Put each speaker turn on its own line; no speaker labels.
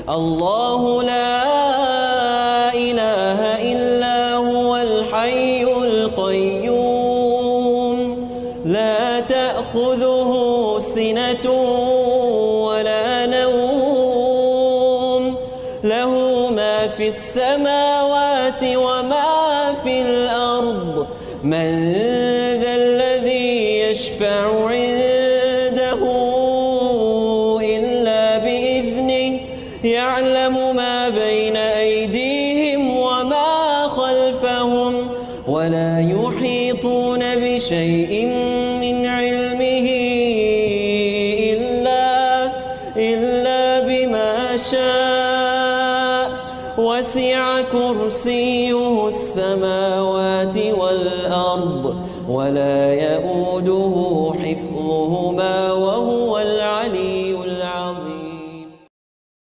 الله لا إله إلا هو الحي القيوم لا تأخذه سنة ولا نوم له ما في السماوات وما في الأرض من ذا الذي يشفع عنده إلا بإذنه يعلم ما بين أيديهم وما خلفهم ولا يحيطون بشيء من علمه إلا بما شاء وسع كرسيه السماوات والأرض ولا يؤوده حفظهما